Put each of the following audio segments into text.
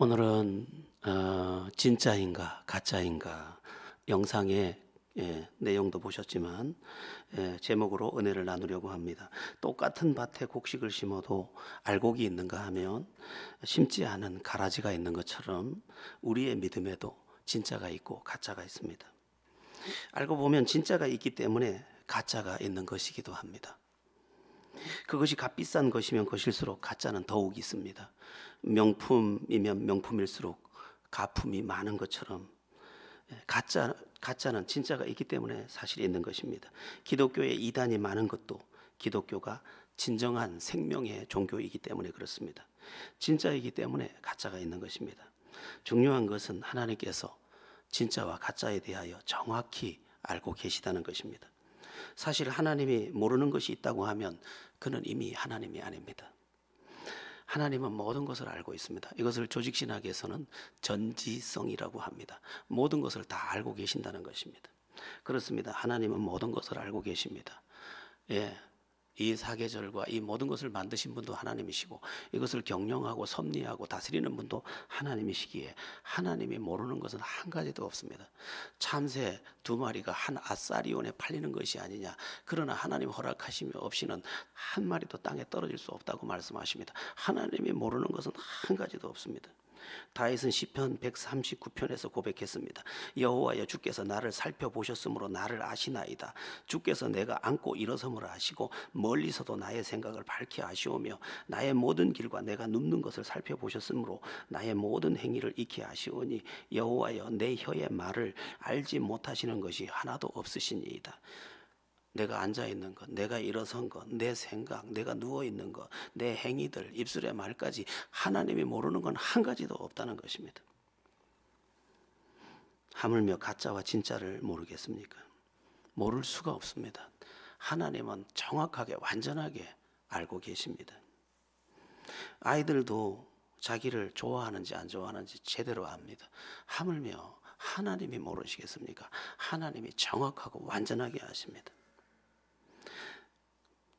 오늘은 진짜인가 가짜인가 영상의 내용도 보셨지만 제목으로 은혜를 나누려고 합니다. 똑같은 밭에 곡식을 심어도 알곡이 있는가 하면 심지 않은 가라지가 있는 것처럼 우리의 믿음에도 진짜가 있고 가짜가 있습니다. 알고 보면 진짜가 있기 때문에 가짜가 있는 것이기도 합니다. 그것이 값비싼 것이면 것일수록 가짜는 더욱 있습니다. 명품이면 명품일수록 가품이 많은 것처럼 가짜는 진짜가 있기 때문에 사실이 있는 것입니다. 기독교에 이단이 많은 것도 기독교가 진정한 생명의 종교이기 때문에 그렇습니다. 진짜이기 때문에 가짜가 있는 것입니다. 중요한 것은 하나님께서 진짜와 가짜에 대하여 정확히 알고 계시다는 것입니다. 사실 하나님이 모르는 것이 있다고 하면 그는 이미 하나님이 아닙니다. 하나님은 모든 것을 알고 있습니다. 이것을 조직신학에서는 전지성이라고 합니다. 모든 것을 다 알고 계신다는 것입니다. 그렇습니다. 하나님은 모든 것을 알고 계십니다. 이 사계절과 이 모든 것을 만드신 분도 하나님이시고 이것을 경영하고 섭리하고 다스리는 분도 하나님이시기에 하나님이 모르는 것은 한 가지도 없습니다. 참새 2마리가 한 아사리온에 팔리는 것이 아니냐. 그러나 하나님 허락하심이 없이는 한 마리도 땅에 떨어질 수 없다고 말씀하십니다. 하나님이 모르는 것은 한 가지도 없습니다. 다윗은 시편 139편에서 고백했습니다. 여호와여, 주께서 나를 살펴보셨으므로 나를 아시나이다. 주께서 내가 앉고 일어섬을 아시고 멀리서도 나의 생각을 밝히 아시오며 나의 모든 길과 내가 눕는 것을 살펴보셨으므로 나의 모든 행위를 익히 아시오니 여호와여, 내 혀의 말을 알지 못하시는 것이 하나도 없으시니이다. 내가 앉아있는 것, 내가 일어선 것, 내 생각, 내가 누워있는 것, 내 행위들, 입술의 말까지 하나님이 모르는 건 한 가지도 없다는 것입니다. 하물며 가짜와 진짜를 모르겠습니까? 모를 수가 없습니다. 하나님은 정확하게 완전하게 알고 계십니다. 아이들도 자기를 좋아하는지 안 좋아하는지 제대로 압니다. 하물며 하나님이 모르시겠습니까? 하나님이 정확하고 완전하게 아십니다.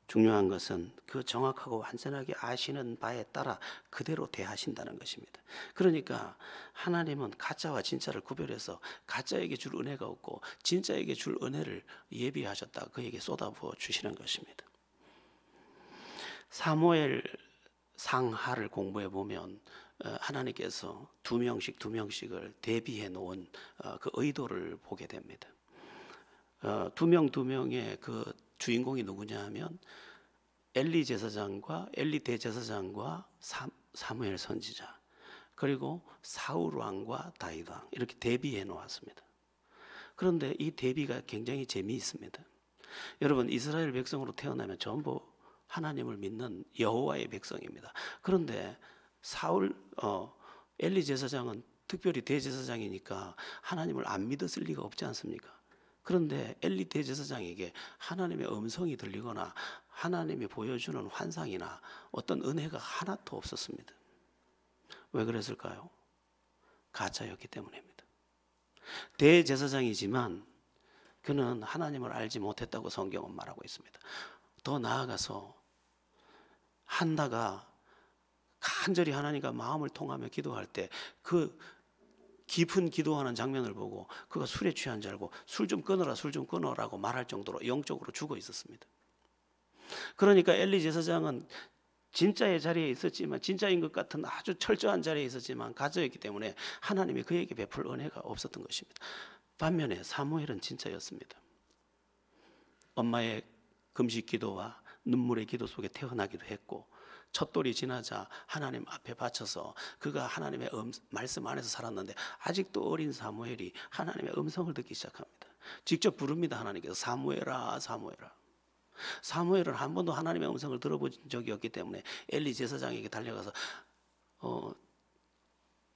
중요한 것은 그 정확하고 완전하게 아시는 바에 따라 그대로 대하신다는 것입니다. 그러니까 하나님은 가짜와 진짜를 구별해서 가짜에게 줄 은혜가 없고 진짜에게 줄 은혜를 예비하셨다 그에게 쏟아부어 주시는 것입니다. 사무엘 상하를 공부해 보면 하나님께서 2명씩을 대비해 놓은 그 의도를 보게 됩니다. 2명의 그 주인공이 누구냐 하면 엘리 제사장과 엘리 대제사장과 사무엘 선지자, 그리고 사울 왕과 다윗 왕, 이렇게 대비해 놓았습니다. 그런데 이 대비가 굉장히 재미있습니다. 여러분, 이스라엘 백성으로 태어나면 전부 하나님을 믿는 여호와의 백성입니다. 그런데 엘리 제사장은 특별히 대제사장이니까 하나님을 안 믿었을 리가 없지 않습니까? 그런데 엘리 대제사장에게 하나님의 음성이 들리거나 하나님이 보여주는 환상이나 어떤 은혜가 하나도 없었습니다. 왜 그랬을까요? 가짜였기 때문입니다. 대제사장이지만 그는 하나님을 알지 못했다고 성경은 말하고 있습니다. 더 나아가서 한나가 간절히 하나님과 마음을 통하며 기도할 때 그 깊은 기도하는 장면을 보고 그가 술에 취한 줄 알고 술 좀 끊어라고 말할 정도로 영적으로 죽어 있었습니다. 그러니까 엘리 제사장은 진짜의 자리에 있었지만, 진짜인 것 같은 아주 철저한 자리에 있었지만 가짜였기 때문에 하나님이 그에게 베풀 은혜가 없었던 것입니다. 반면에 사무엘은 진짜였습니다. 엄마의 금식 기도와 눈물의 기도 속에 태어나기도 했고 첫 돌이 지나자 하나님 앞에 바쳐서 그가 하나님의 말씀 안에서 살았는데 아직도 어린 사무엘이 하나님의 음성을 듣기 시작합니다. 직접 부릅니다. 하나님께서 사무엘아, 사무엘아. 사무엘은 한 번도 하나님의 음성을 들어본 적이 없기 때문에 엘리 제사장에게 달려가서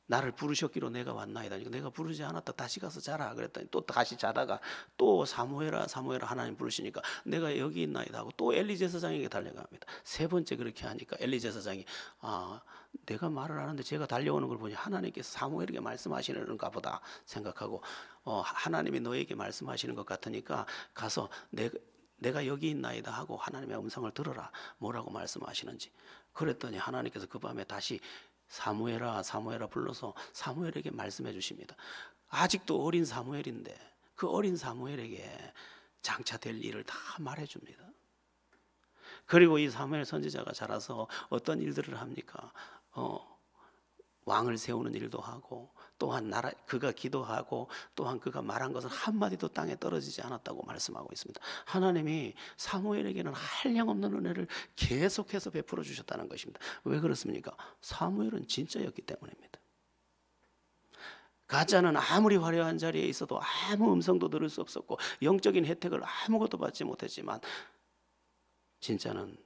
나를 부르셨기로 내가 왔나이다. 내가 부르지 않았다. 다시 가서 자라. 그랬더니 또 다시 자다가 또 사무엘아, 사무엘아 하나님 부르시니까 내가 여기 있나이다 하고 또 엘리 제사장에게 달려갑니다. 3번째 그렇게 하니까 엘리 제사장이 내가 말을 하는데 제가 달려오는 걸 보니 하나님께서 사무엘에게 말씀하시는가 보다 생각하고 하나님이 너에게 말씀하시는 것 같으니까 가서 내가 여기 있나이다 하고 하나님의 음성을 들어라. 뭐라고 말씀하시는지. 그랬더니 하나님께서 그 밤에 다시 사무엘아 사무엘아 불러서 사무엘에게 말씀해 주십니다. 아직도 어린 사무엘인데 그 어린 사무엘에게 장차 될 일을 다 말해 줍니다. 그리고 이 사무엘 선지자가 자라서 어떤 일들을 합니까? 왕을 세우는 일도 하고, 또한 그가 기도하고, 또한 그가 말한 것은 한마디도 땅에 떨어지지 않았다고 말씀하고 있습니다. 하나님이 사무엘에게는 한량없는 은혜를 계속해서 베풀어 주셨다는 것입니다. 왜 그렇습니까? 사무엘은 진짜였기 때문입니다. 가짜는 아무리 화려한 자리에 있어도 아무 음성도 들을 수 없었고 영적인 혜택을 아무것도 받지 못했지만, 진짜는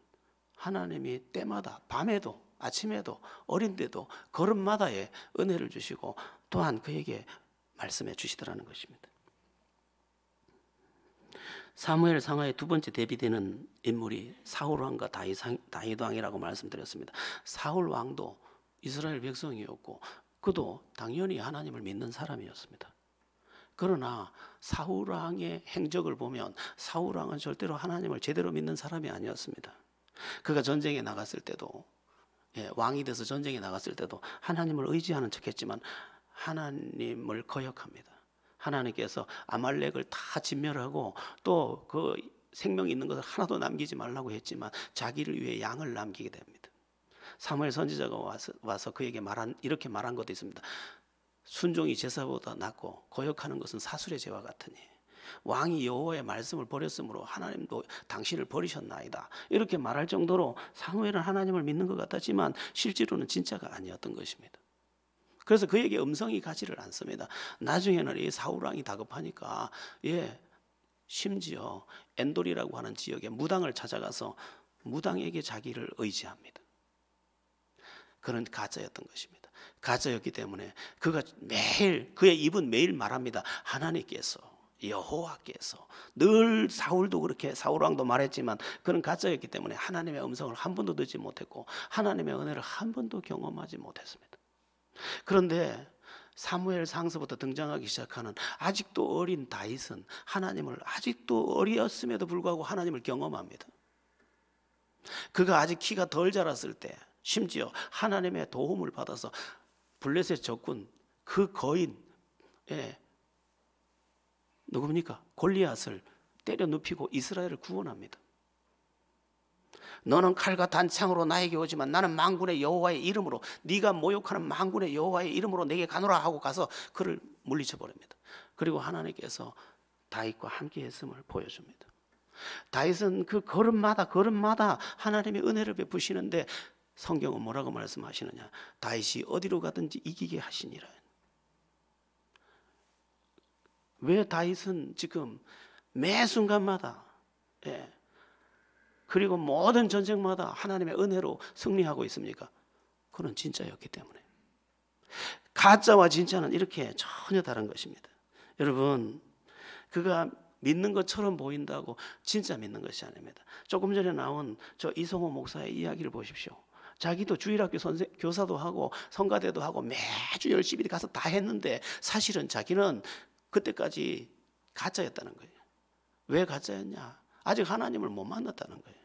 하나님이 때마다 밤에도 아침에도 어린데도 걸음마다에 은혜를 주시고 또한 그에게 말씀해 주시더라는 것입니다. 사무엘 상하의 두 번째 대비되는 인물이 사울 왕과 다윗 왕이라고 말씀드렸습니다. 사울 왕도 이스라엘 백성이었고 그도 당연히 하나님을 믿는 사람이었습니다. 그러나 사울 왕의 행적을 보면 사울 왕은 절대로 하나님을 제대로 믿는 사람이 아니었습니다. 그가 전쟁에 나갔을 때도, 왕이 돼서 전쟁에 나갔을 때도 하나님을 의지하는 척했지만 하나님을 거역합니다. 하나님께서 아말렉을 다 진멸하고 또 그 생명 있는 것을 하나도 남기지 말라고 했지만 자기를 위해 양을 남기게 됩니다. 사무엘 선지자가 와서 그에게 이렇게 말한 것도 있습니다. 순종이 제사보다 낫고 거역하는 것은 사술의 죄와 같으니 왕이 여호와의 말씀을 버렸으므로 하나님도 당신을 버리셨나이다. 이렇게 말할 정도로 사무엘은 하나님을 믿는 것 같았지만 실제로는 진짜가 아니었던 것입니다. 그래서 그에게 음성이 가지를 않습니다. 나중에는 이 사울 왕이 다급하니까 심지어 엔돌이라고 하는 지역에 무당을 찾아가서 무당에게 자기를 의지합니다. 그런 가짜였던 것입니다. 가짜였기 때문에 그의 입은 매일 말합니다. 하나님께서, 여호와께서. 늘 사울도 그렇게, 사울 왕도 말했지만 그는 가짜였기 때문에 하나님의 음성을 한 번도 듣지 못했고 하나님의 은혜를 한 번도 경험하지 못했습니다. 그런데 사무엘 상서부터 등장하기 시작하는 아직도 어린 다윗은 하나님을, 아직도 어리었음에도 불구하고 하나님을 경험합니다. 그가 아직 키가 덜 자랐을 때 심지어 하나님의 도움을 받아서 블레셋 적군 그 거인, 누굽니까? 골리앗을 때려 눕히고 이스라엘을 구원합니다. 너는 칼과 단창으로 나에게 오지만 나는 만군의 여호와의 이름으로, 네가 모욕하는 만군의 여호와의 이름으로 내게 가노라 하고 가서 그를 물리쳐 버립니다. 그리고 하나님께서 다윗과 함께 했음을 보여줍니다. 다윗은 그 걸음마다 하나님의 은혜를 베푸시는데 성경은 뭐라고 말씀하시느냐? 다윗이 어디로 가든지 이기게 하시니라. 왜 다윗은 지금 매 순간마다, 그리고 모든 전쟁마다 하나님의 은혜로 승리하고 있습니까? 그는 진짜였기 때문에. 가짜와 진짜는 이렇게 전혀 다른 것입니다. 여러분, 그가 믿는 것처럼 보인다고 진짜 믿는 것이 아닙니다. 조금 전에 나온 저 이성호 목사의 이야기를 보십시오. 자기도 주일학교 교사도 하고 성가대도 하고 매주 열심히 가서 다 했는데 사실은 자기는 그때까지 가짜였다는 거예요. 왜 가짜였냐? 아직 하나님을 못 만났다는 거예요.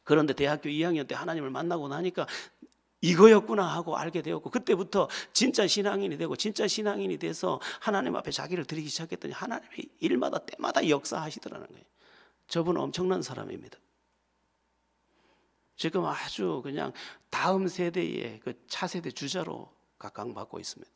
그런데 대학교 2학년 때 하나님을 만나고 나니까 이거였구나 하고 알게 되었고, 그때부터 진짜 신앙인이 되고, 진짜 신앙인이 돼서 하나님 앞에 자기를 드리기 시작했더니 하나님이 일마다 때마다 역사하시더라는 거예요. 저분은 엄청난 사람입니다. 지금 아주 그냥 다음 세대의 그 차세대 주자로 각광받고 있습니다.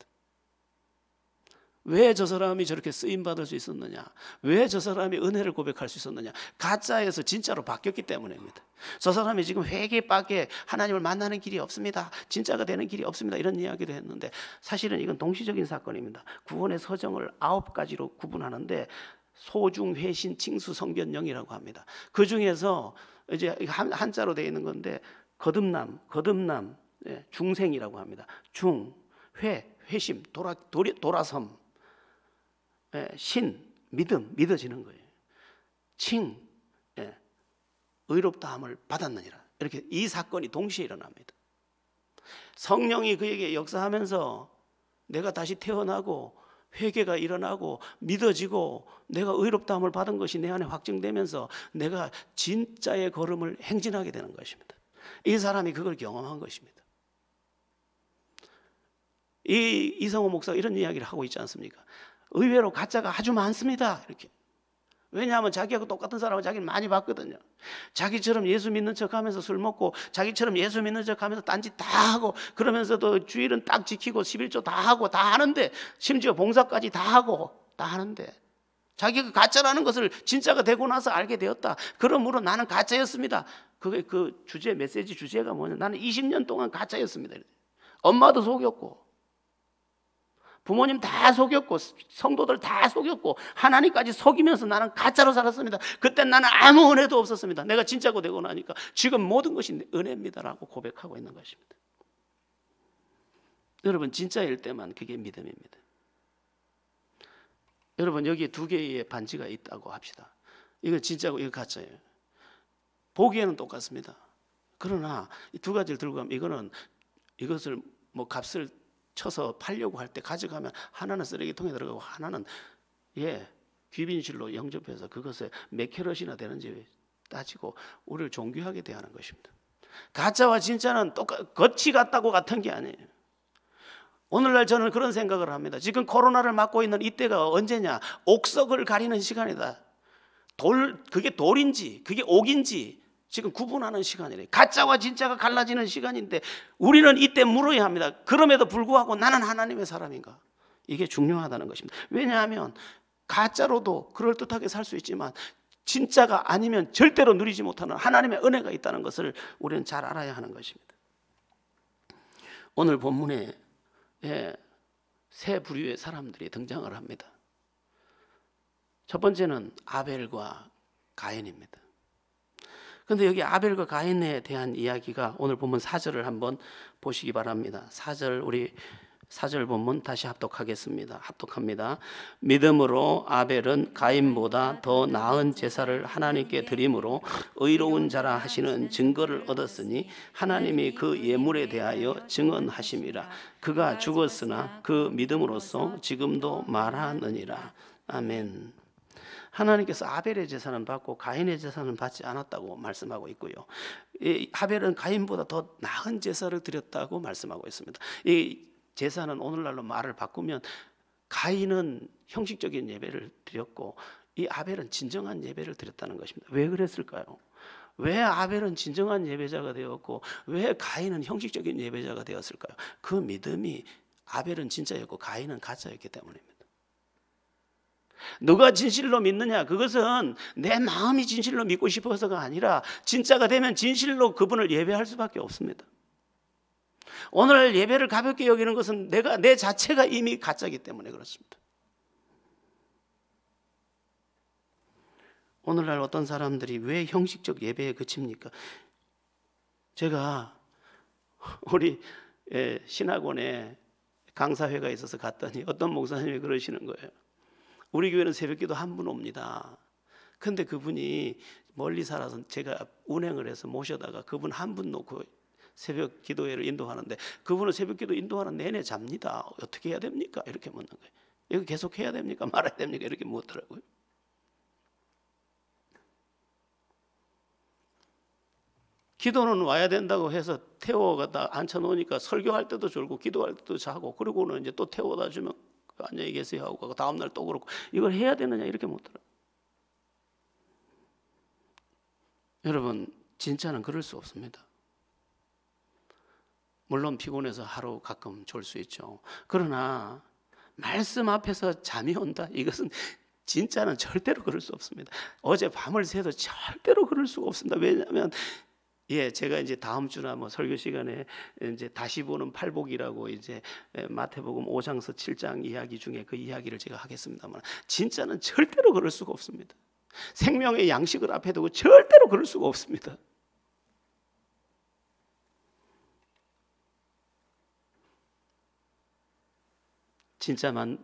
왜 저 사람이 저렇게 쓰임받을 수 있었느냐? 왜 저 사람이 은혜를 고백할 수 있었느냐? 가짜에서 진짜로 바뀌었기 때문입니다. 저 사람이 지금 회개밖에 하나님을 만나는 길이 없습니다. 진짜가 되는 길이 없습니다. 이런 이야기도 했는데 사실은 이건 동시적인 사건입니다. 구원의 서정을 9가지로 구분하는데 소중, 회신, 칭수, 성변, 영이라고 합니다. 그 중에서 이제 한자로 되어 있는 건데 거듭남, 중생이라고 합니다. 회심, 돌아섬, 신, 믿어지는 거예요. 칭, 의롭다함을 받았느니라. 이렇게 이 사건이 동시에 일어납니다. 성령이 그에게 역사하면서 내가 다시 태어나고 회개가 일어나고 믿어지고 내가 의롭다함을 받은 것이 내 안에 확증되면서 내가 진짜의 걸음을 행진하게 되는 것입니다. 이 사람이 그걸 경험한 것입니다. 이성호 목사가 이런 이야기를 하고 있지 않습니까? 의외로 가짜가 아주 많습니다. 이렇게. 왜냐하면 자기하고 똑같은 사람은 자기는 많이 봤거든요. 자기처럼 예수 믿는 척하면서 술 먹고, 자기처럼 예수 믿는 척하면서 딴짓 다 하고, 그러면서도 주일은 딱 지키고 11조 다 하고 다 하는데, 심지어 봉사까지 다 하고 다 하는데, 자기가 가짜라는 것을 진짜가 되고 나서 알게 되었다. 그러므로 나는 가짜였습니다. 그게 그 주제, 메시지 주제가 뭐냐? 나는 20년 동안 가짜였습니다. 엄마도 속였고, 부모님 다 속였고, 성도들 다 속였고, 하나님까지 속이면서 나는 가짜로 살았습니다. 그때 나는 아무 은혜도 없었습니다. 내가 진짜고 되고 나니까 지금 모든 것이 은혜입니다라고 고백하고 있는 것입니다. 여러분, 진짜일 때만 그게 믿음입니다. 여러분, 여기에 두 개의 반지가 있다고 합시다. 이건 진짜고 이건 가짜예요. 보기에는 똑같습니다. 그러나 이 두 가지를 들고 가면 이것을 뭐 값을 쳐서 팔려고 할 때 가져가면 하나는 쓰레기통에 들어가고 하나는 귀빈실로 영접해서 그것에 몇 캐럿이나 되는지 따지고 우리를 존귀하게 대하는 것입니다. 가짜와 진짜는 겉이 같다고 같은 게 아니에요. 오늘날 저는 그런 생각을 합니다. 지금 코로나를 맞고 있는 이때가 언제냐? 옥석을 가리는 시간이다. 그게 돌인지 그게 옥인지 지금 구분하는 시간이래요. 가짜와 진짜가 갈라지는 시간인데 우리는 이때 물어야 합니다. 그럼에도 불구하고 나는 하나님의 사람인가? 이게 중요하다는 것입니다. 왜냐하면 가짜로도 그럴듯하게 살 수 있지만 진짜가 아니면 절대로 누리지 못하는 하나님의 은혜가 있다는 것을 우리는 잘 알아야 하는 것입니다. 오늘 본문에 세 부류의 사람들이 등장을 합니다. 첫 번째는 아벨과 가인입니다. 그런데 여기 아벨과 가인에 대한 이야기가 오늘 본문 4절을 한번 보시기 바랍니다. 4절 우리 4절 본문 다시 합독합니다. 믿음으로 아벨은 가인보다 더 나은 제사를 하나님께 드림으로 의로운 자라 하시는 증거를 얻었으니 하나님이 그 예물에 대하여 증언하심이라. 그가 죽었으나 그 믿음으로써 지금도 말하느니라. 아멘. 하나님께서 아벨의 제사는 받고 가인의 제사는 받지 않았다고 말씀하고 있고요. 아벨은 가인보다 더 나은 제사를 드렸다고 말씀하고 있습니다. 이 제사는 오늘날로 말을 바꾸면 가인은 형식적인 예배를 드렸고 이 아벨은 진정한 예배를 드렸다는 것입니다. 왜 그랬을까요? 왜 아벨은 진정한 예배자가 되었고 왜 가인은 형식적인 예배자가 되었을까요? 그 믿음이 아벨은 진짜였고 가인은 가짜였기 때문입니다. 누가 진실로 믿느냐? 그것은 내 마음이 진실로 믿고 싶어서가 아니라 진짜가 되면 진실로 그분을 예배할 수밖에 없습니다. 오늘 예배를 가볍게 여기는 것은 내 자체가 이미 가짜이기 때문에 그렇습니다. 오늘날 어떤 사람들이 왜 형식적 예배에 그칩니까? 제가 우리 신학원에 강사회가 있어서 갔더니 어떤 목사님이 그러시는 거예요. 우리 교회는 새벽기도 한 분 옵니다. 근데 그분이 멀리 살아서 제가 운행을 해서 모셔다가 그분 한 분 놓고 새벽 기도회를 인도하는데 그분은 새벽 기도 인도하는 내내 잡니다. 어떻게 해야 됩니까? 이렇게 묻는 거예요. 이거 계속 해야 됩니까? 말아야 됩니까? 이렇게 묻더라고요. 기도는 와야 된다고 해서 태워가다 앉혀놓으니까 설교할 때도 졸고 기도할 때도 자고 그러고는 이제 또 태워다 주면 안녕히 계세요 하고 다음날 또 그렇고 이걸 해야 되느냐 이렇게 묻더라고요. 여러분 진짜는 그럴 수 없습니다. 물론 피곤해서 하루 가끔 졸 수 있죠. 그러나 말씀 앞에서 잠이 온다? 이것은 진짜는 절대로 그럴 수 없습니다. 어제 밤을 새도 절대로 그럴 수가 없습니다. 왜냐하면 제가 이제 다음 주나 뭐 설교 시간에 이제 다시 보는 팔복이라고 이제 마태복음 5장서 7장 이야기 중에 그 이야기를 제가 하겠습니다만 진짜는 절대로 그럴 수가 없습니다. 생명의 양식을 앞에 두고 절대로 그럴 수가 없습니다. 진짜만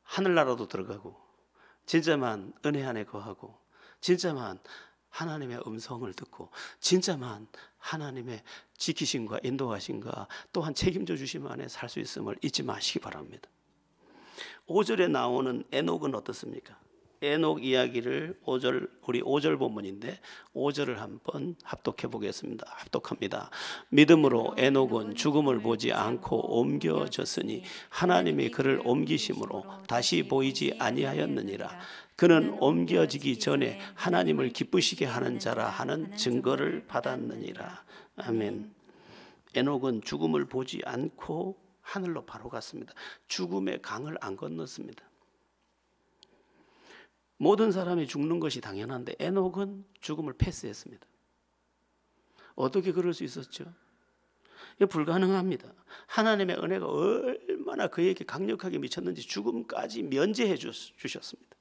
하늘나라도 들어가고 진짜만 은혜 안에 거하고 진짜만 하나님의 음성을 듣고 진짜만 하나님의 지키심과 인도하심과 또한 책임져 주심 안에 살 수 있음을 잊지 마시기 바랍니다. 5절에 나오는 에녹은 어떻습니까? 에녹 이야기를 우리 5절 본문인데 5절을 한번 합독해 보겠습니다. 합독합니다. 믿음으로 에녹은 죽음을 보지 않고 옮겨졌으니 하나님이 그를 옮기심으로 다시 보이지 아니하였느니라. 그는 옮겨지기 전에 하나님을 기쁘시게 하는 자라 하는 증거를 받았느니라. 아멘. 에녹은 죽음을 보지 않고 하늘로 바로 갔습니다. 죽음의 강을 안 건넜습니다. 모든 사람이 죽는 것이 당연한데 에녹은 죽음을 패스했습니다. 어떻게 그럴 수 있었죠? 이게 불가능합니다. 하나님의 은혜가 얼마나 그에게 강력하게 미쳤는지 죽음까지 면제해 주셨습니다.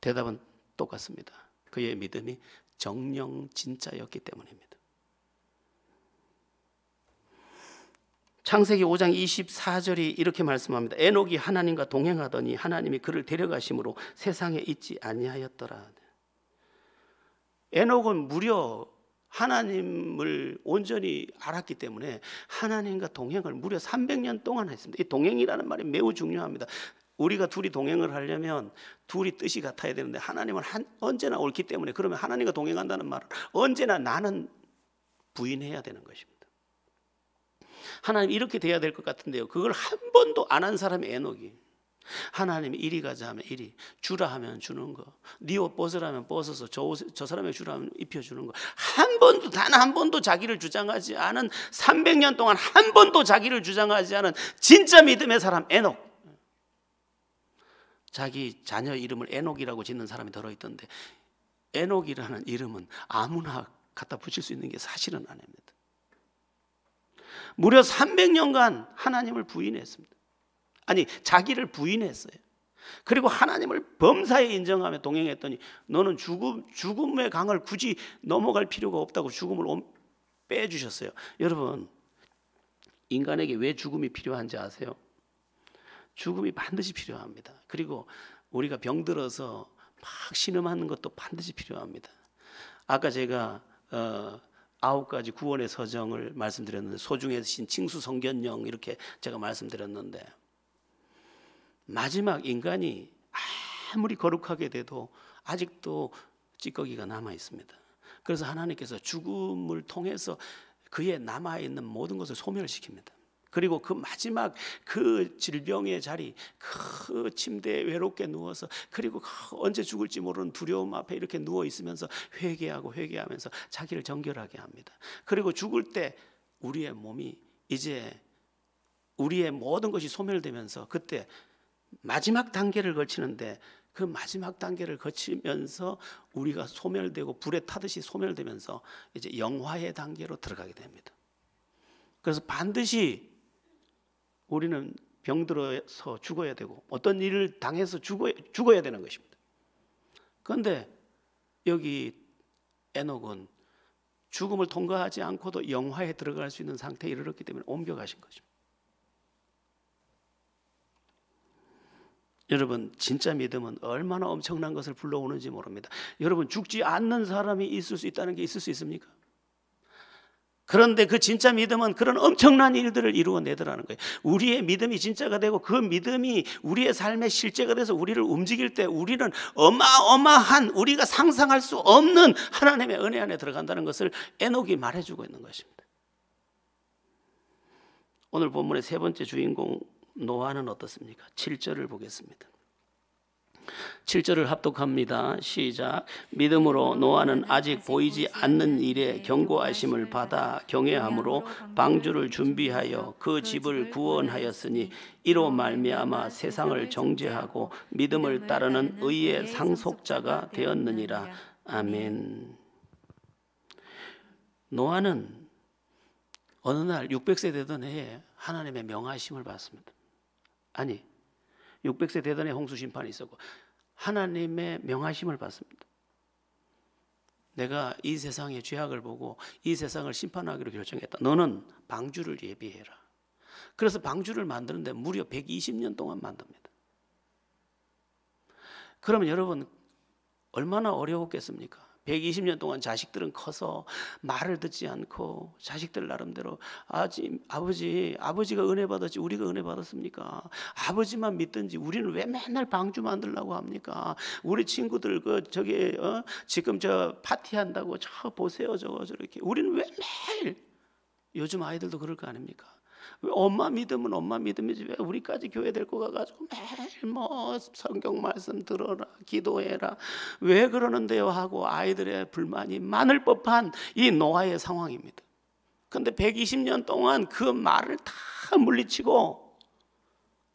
대답은 똑같습니다. 그의 믿음이 정령 진짜였기 때문입니다. 창세기 5장 24절이 이렇게 말씀합니다. 에녹이 하나님과 동행하더니 하나님이 그를 데려가심으로 세상에 있지 아니하였더라. 에녹은 무려 하나님을 온전히 알았기 때문에 하나님과 동행을 무려 300년 동안 했습니다. 이 동행이라는 말이 매우 중요합니다. 우리가 둘이 동행을 하려면 둘이 뜻이 같아야 되는데 하나님은 언제나 옳기 때문에, 그러면 하나님과 동행한다는 말은 언제나 나는 부인해야 되는 것입니다. 하나님 이렇게 돼야 될 것 같은데요, 그걸 한 번도 안 한 사람이 에녹이. 하나님이 이리 가자 하면 이리, 주라 하면 주는 거, 네 옷 벗으라면 벗어서 저 사람에게 주라 하면 입혀주는 거, 한 번도, 단 한 번도 자기를 주장하지 않은, 300년 동안 한 번도 자기를 주장하지 않은 진짜 믿음의 사람 에녹. 자기 자녀 이름을 에녹이라고 짓는 사람이 들어있던데 에녹이라는 이름은 아무나 갖다 붙일 수 있는 게 사실은 아닙니다. 무려 300년간 하나님을 부인했습니다. 아니, 자기를 부인했어요. 그리고 하나님을 범사에 인정하며 동행했더니 너는 죽음의 강을 굳이 넘어갈 필요가 없다고 죽음을 빼주셨어요. 여러분, 인간에게 왜 죽음이 필요한지 아세요? 죽음이 반드시 필요합니다. 그리고 우리가 병들어서 막 신음하는 것도 반드시 필요합니다. 아까 제가 9가지 구원의 서정을 말씀드렸는데, 소중해신 칭수성견령 이렇게 제가 말씀드렸는데, 마지막 인간이 아무리 거룩하게 돼도 아직도 찌꺼기가 남아 있습니다. 그래서 하나님께서 죽음을 통해서 그의 남아있는 모든 것을 소멸시킵니다. 그리고 그 마지막 그 질병의 자리, 그 침대에 외롭게 누워서, 그리고 언제 죽을지 모르는 두려움 앞에 이렇게 누워 있으면서 회개하면서 자기를 정결하게 합니다. 그리고 죽을 때 우리의 몸이 이제 우리의 모든 것이 소멸되면서, 그때 마지막 단계를 거치는데, 그 마지막 단계를 거치면서 우리가 소멸되고 불에 타듯이 소멸되면서 이제 영화의 단계로 들어가게 됩니다. 그래서 반드시 우리는 병들어서 죽어야 되고 어떤 일을 당해서 죽어야 되는 것입니다. 그런데 여기 에녹은 죽음을 통과하지 않고도 영화에 들어갈 수 있는 상태에 이르렀기 때문에 옮겨가신 것입니다. 여러분, 진짜 믿음은 얼마나 엄청난 것을 불러오는지 모릅니다. 여러분, 죽지 않는 사람이 있을 수 있다는 게 있을 수 있습니까? 그런데 그 진짜 믿음은 그런 엄청난 일들을 이루어내더라는 거예요. 우리의 믿음이 진짜가 되고 그 믿음이 우리의 삶의 실제가 돼서 우리를 움직일 때 우리는 어마어마한, 우리가 상상할 수 없는 하나님의 은혜 안에 들어간다는 것을 에녹이 말해주고 있는 것입니다. 오늘 본문의 세 번째 주인공 노아는 어떻습니까? 7절을 보겠습니다. 7절을 합독합니다. 시작. 믿음으로 노아는 아직 보이지 않는 일에 경고하심을 받아 경외함으로 방주를 준비하여 그 집을 구원하였으니 이로 말미암아 세상을 정죄하고 믿음을 따르는 의의 상속자가 되었느니라. 아멘. 노아는 어느 날 600세 되던 해에 하나님의 명하심을 받습니다. 아니, 600세 되던 해 홍수 심판이 있었고 하나님의 명하심을 받습니다. 내가 이 세상의 죄악을 보고 이 세상을 심판하기로 결정했다. 너는 방주를 예비해라. 그래서 방주를 만드는데 무려 120년 동안 만듭니다. 그러면 여러분, 얼마나 어려웠겠습니까? 120년 동안 자식들은 커서 말을 듣지 않고 자식들 나름대로 아버지가 은혜 받았지 우리가 은혜 받았습니까? 아버지만 믿든지 우리는 왜 맨날 방주 만들려고 합니까? 우리 친구들 지금 저 파티한다고 저 보세요 저렇게 우리는 왜 매일 요즘 아이들도 그럴 거 아닙니까? 왜 엄마 믿으면 엄마 믿음이지 왜 우리까지 교회 데리고 가가지고 매일 뭐 성경 말씀 들어라 기도해라 왜 그러는데요 하고 아이들의 불만이 많을 법한 이 노아의 상황입니다. 그런데 120년 동안 그 말을 다 물리치고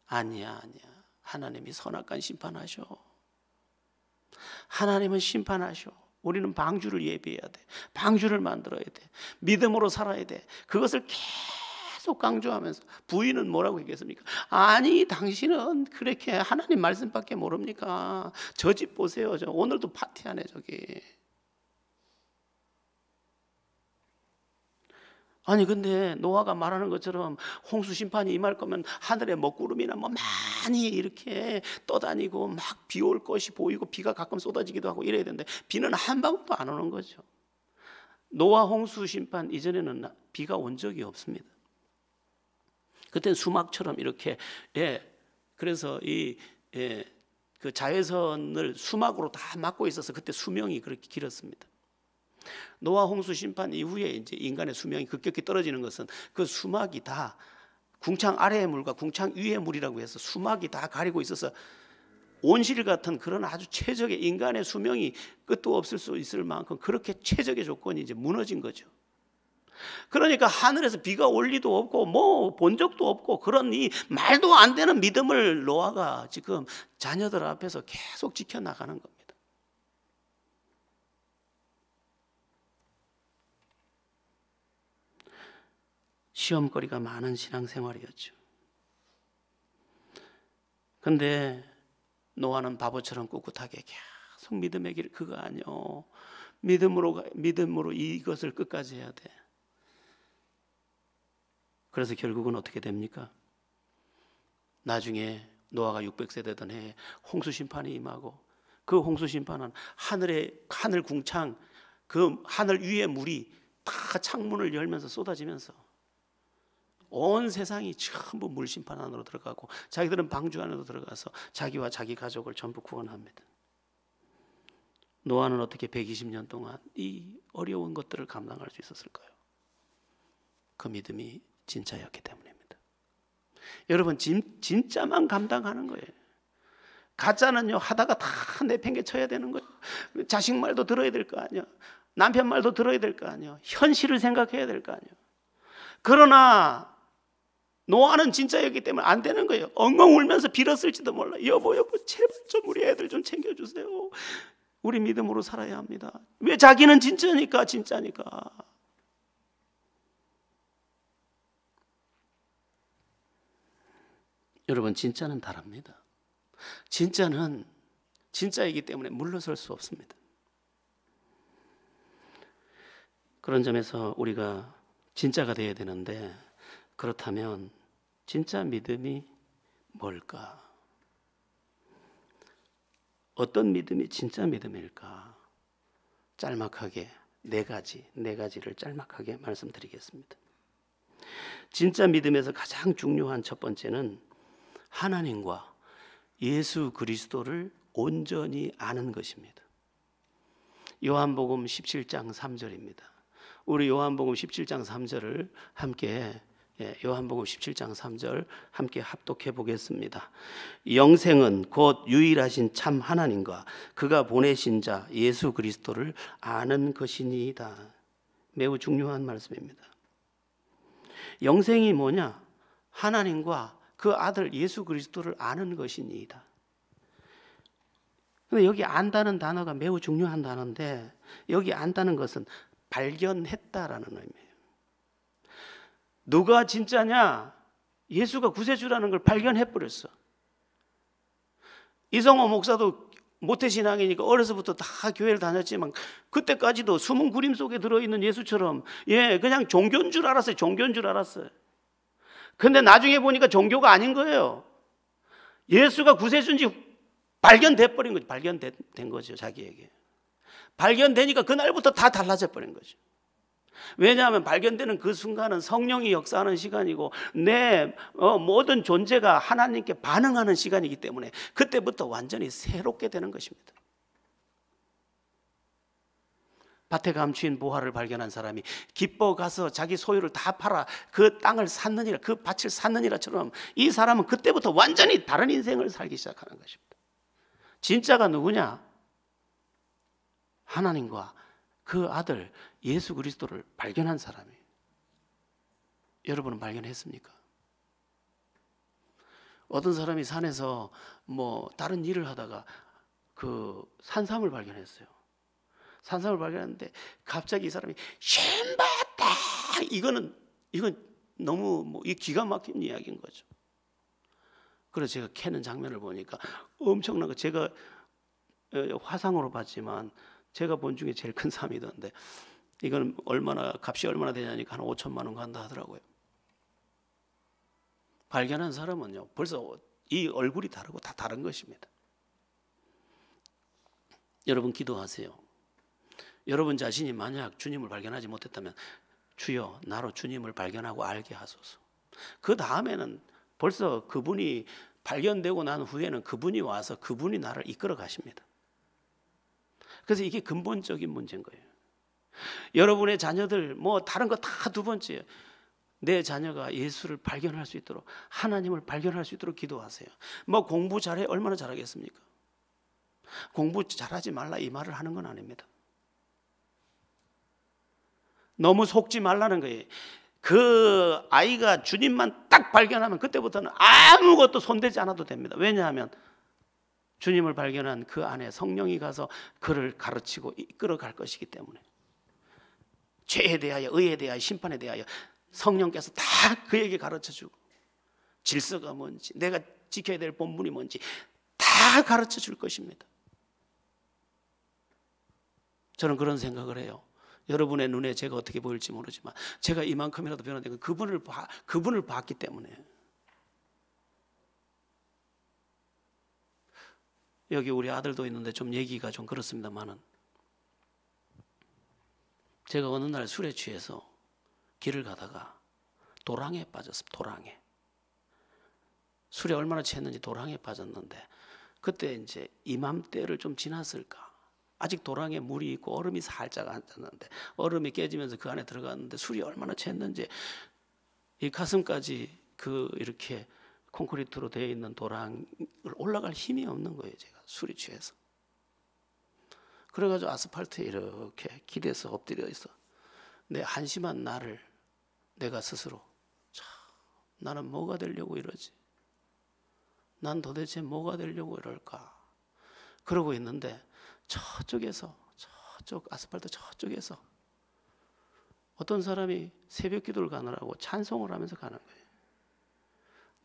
아니야 하나님이 선악간 심판하셔. 하나님은 심판하셔. 우리는 방주를 예비해야 돼. 방주를 만들어야 돼. 믿음으로 살아야 돼. 그것을 계속 강조하면서 부인은 뭐라고 얘기했습니까? 아니 당신은 그렇게 하나님 말씀밖에 모릅니까? 저 집 보세요. 저 오늘도 파티하네 저기. 아니 근데 노아가 말하는 것처럼 홍수 심판이 임할 거면 하늘에 먹구름이나 뭐 많이 이렇게 떠다니고 막 비 올 것이 보이고 비가 가끔 쏟아지기도 하고 이래야 되는데 비는 한 방울도 안 오는 거죠. 노아 홍수 심판 이전에는 비가 온 적이 없습니다. 그때는 수막처럼 이렇게 그래서 그 자외선을 수막으로 다 막고 있어서 그때 수명이 그렇게 길었습니다. 노아 홍수 심판 이후에 이제 인간의 수명이 급격히 떨어지는 것은 그 수막이 다 궁창 아래의 물과 궁창 위의 물이라고 해서 수막이 다 가리고 있어서 온실 같은 그런 아주 최적의 인간의 수명이 끝도 없을 수 있을 만큼 그렇게 최적의 조건이 이제 무너진 거죠. 그러니까 하늘에서 비가 올 리도 없고 뭐 본 적도 없고 그런 이 말도 안 되는 믿음을 노아가 지금 자녀들 앞에서 계속 지켜나가는 겁니다. 시험거리가 많은 신앙생활이었죠. 근데 노아는 바보처럼 꿋꿋하게 계속 믿음의 길 그거 아니요. 믿음으로 이것을 끝까지 해야 돼. 그래서 결국은 어떻게 됩니까? 나중에 노아가 600세 되던 해에 홍수 심판이 임하고 그 홍수 심판은 하늘 궁창 그 하늘 위의 물이 다 창문을 열면서 쏟아지면서 온 세상이 전부 물 심판 안으로 들어가고 자기들은 방주 안으로 들어가서 자기와 자기 가족을 전부 구원합니다. 노아는 어떻게 120년 동안 이 어려운 것들을 감당할 수 있었을까요? 그 믿음이 진짜였기 때문입니다. 여러분 진짜만 감당하는 거예요. 가짜는요 하다가 다 내팽개쳐야 되는 거예요. 자식 말도 들어야 될 거 아니야. 남편 말도 들어야 될 거 아니야. 현실을 생각해야 될 거 아니야. 그러나 노아는 진짜였기 때문에 안 되는 거예요. 엉엉 울면서 빌었을지도 몰라. 여보 제발 좀 우리 애들 좀 챙겨주세요. 우리 믿음으로 살아야 합니다. 왜 자기는 진짜니까. 여러분 진짜는 다릅니다. 진짜는 진짜이기 때문에 물러설 수 없습니다. 그런 점에서 우리가 진짜가 되어야 되는데 그렇다면 진짜 믿음이 뭘까? 어떤 믿음이 진짜 믿음일까? 짤막하게 네 가지를 짤막하게 말씀드리겠습니다. 진짜 믿음에서 가장 중요한 첫 번째는 하나님과 예수 그리스도를 온전히 아는 것입니다. 요한복음 17장 3절입니다. 우리 요한복음 17장 3절을 함께 요한복음 17장 3절 함께 합독해 보겠습니다. 영생은 곧 유일하신 참 하나님과 그가 보내신 자 예수 그리스도를 아는 것이니이다. 매우 중요한 말씀입니다. 영생이 뭐냐? 하나님과 그 아들 예수 그리스도를 아는 것이니이다. 근데 여기 안다는 단어가 매우 중요한 단어인데 여기 안다는 것은 발견했다라는 의미예요. 누가 진짜냐? 예수가 구세주라는 걸 발견해버렸어. 이성호 목사도 모태신앙이니까 어려서부터 다 교회를 다녔지만 그때까지도 숨은 구림 속에 들어있는 예수처럼 그냥 종교인 줄 알았어요. 근데 나중에 보니까 종교가 아닌 거예요. 예수가 구세주인지 발견된 거죠, 자기에게. 발견되니까 그날부터 다 달라져 버린 거죠. 왜냐하면 발견되는 그 순간은 성령이 역사하는 시간이고 내 모든 존재가 하나님께 반응하는 시간이기 때문에 그때부터 완전히 새롭게 되는 것입니다. 밭에 감추인 보화를 발견한 사람이 기뻐 가서 자기 소유를 다 팔아 그 땅을 샀느니라, 그 밭을 샀느니라처럼 이 사람은 그때부터 완전히 다른 인생을 살기 시작하는 것입니다. 진짜가 누구냐? 하나님과 그 아들 예수 그리스도를 발견한 사람이에요. 여러분은 발견했습니까? 어떤 사람이 산에서 다른 일을 하다가 그 산삼을 발견했어요. 산삼을 발견했는데 갑자기 이 사람이 신봤다. 이건 너무 이 기가 막힌 이야기인 거죠. 그래서 제가 캐는 장면을 보니까 엄청난 거. 제가 화상으로 봤지만 제가 본 중에 제일 큰 삼이던데 이건 값이 얼마나 되냐니까 한 5천만 원 간다 하더라고요. 발견한 사람은요 벌써 이 얼굴이 다르고 다 다른 것입니다. 여러분 기도하세요. 여러분 자신이 만약 주님을 발견하지 못했다면 주여 나로 주님을 발견하고 알게 하소서. 그 다음에는 벌써 그분이 발견되고 난 후에는 그분이 와서 그분이 나를 이끌어 가십니다. 그래서 이게 근본적인 문제인 거예요. 여러분의 자녀들 다른 거 다 두 번째예요. 내 자녀가 예수를 발견할 수 있도록 하나님을 발견할 수 있도록 기도하세요. 공부 잘해 얼마나 잘하겠습니까? 공부 잘하지 말라 이 말을 하는 건 아닙니다. 너무 속지 말라는 거예요. 그 아이가 주님만 딱 발견하면 그때부터는 아무것도 손대지 않아도 됩니다. 왜냐하면 주님을 발견한 그 안에 성령이 가서 그를 가르치고 이끌어갈 것이기 때문에 죄에 대하여 의에 대하여 심판에 대하여 성령께서 다 그에게 가르쳐주고 질서가 뭔지 내가 지켜야 될 본분이 뭔지 다 가르쳐줄 것입니다. 저는 그런 생각을 해요. 여러분의 눈에 제가 어떻게 보일지 모르지만 제가 이만큼이라도 변화된 건 그분을 봤기 때문에. 여기 우리 아들도 있는데 좀 얘기가 좀 그렇습니다만은 제가 어느 날 술에 취해서 길을 가다가 도랑에 빠졌습니다. 도랑에. 술에 얼마나 취했는지 도랑에 빠졌는데 그때 이제 이맘때를 좀 지났을까. 아직 도랑에 물이 있고 얼음이 살짝 앉았는데 얼음이 깨지면서 그 안에 들어갔는데 술이 얼마나 취했는지 이 가슴까지 이렇게 콘크리트로 되어 있는 도랑을 올라갈 힘이 없는 거예요. 제가 술이 취해서. 그래가지고 아스팔트에 이렇게 기대서 엎드려 있어. 내 한심한 나를 내가 스스로 나는 뭐가 되려고 이러지? 난 도대체 뭐가 되려고 이럴까? 그러고 있는데 저쪽 아스팔트 저쪽에서 어떤 사람이 새벽 기도를 가느라고 찬송을 하면서 가는 거예요.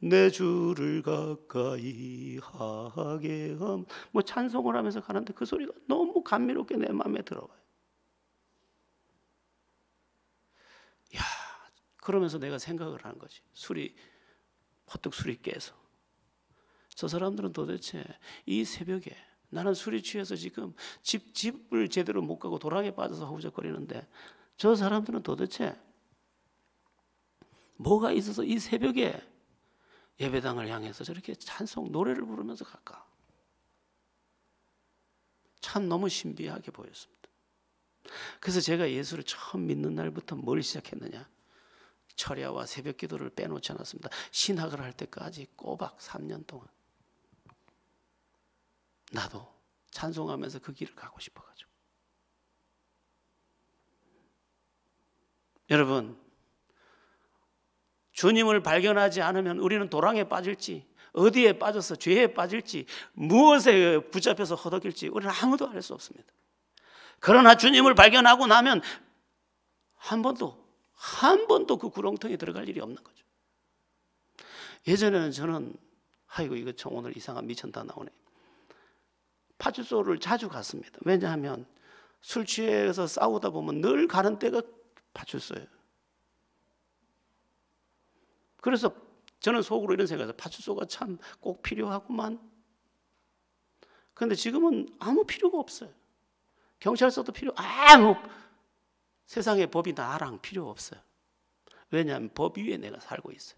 내 주를 가까이 하게 함. 찬송을 하면서 가는데 그 소리가 너무 감미롭게 내 마음에 들어와요. 야, 그러면서 내가 생각을 한 거지. 퍼뜩 술이 깨서 저 사람들은 도대체 이 새벽에 나는 술이 취해서 지금 집을 제대로 못 가고 도랑에 빠져서 허우적거리는데 저 사람들은 도대체 뭐가 있어서 이 새벽에 예배당을 향해서 저렇게 찬송 노래를 부르면서 갈까? 참 너무 신비하게 보였습니다. 그래서 제가 예수를 처음 믿는 날부터 뭘 시작했느냐? 철야와 새벽 기도를 빼놓지 않았습니다. 신학을 할 때까지 꼬박 3년 동안 나도 찬송하면서 그 길을 가고 싶어가지고. 여러분, 주님을 발견하지 않으면 우리는 도랑에 빠질지 어디에 빠져서 죄에 빠질지 무엇에 붙잡혀서 허덕일지 우리는 아무도 알 수 없습니다. 그러나 주님을 발견하고 나면 한 번도 그 구렁텅이에 들어갈 일이 없는 거죠. 예전에는 저는 이거 참 오늘 이상한 미천다 나오네. 파출소를 자주 갔습니다. 왜냐하면 술 취해서 싸우다 보면 늘 가는 데가 파출소예요. 그래서 저는 속으로 이런 생각을 해서 파출소가 참 꼭 필요하구만. 그런데 지금은 아무 필요가 없어요. 경찰서도 아무 세상에 법이 나랑 필요 없어요. 왜냐하면 법 위에 내가 살고 있어요.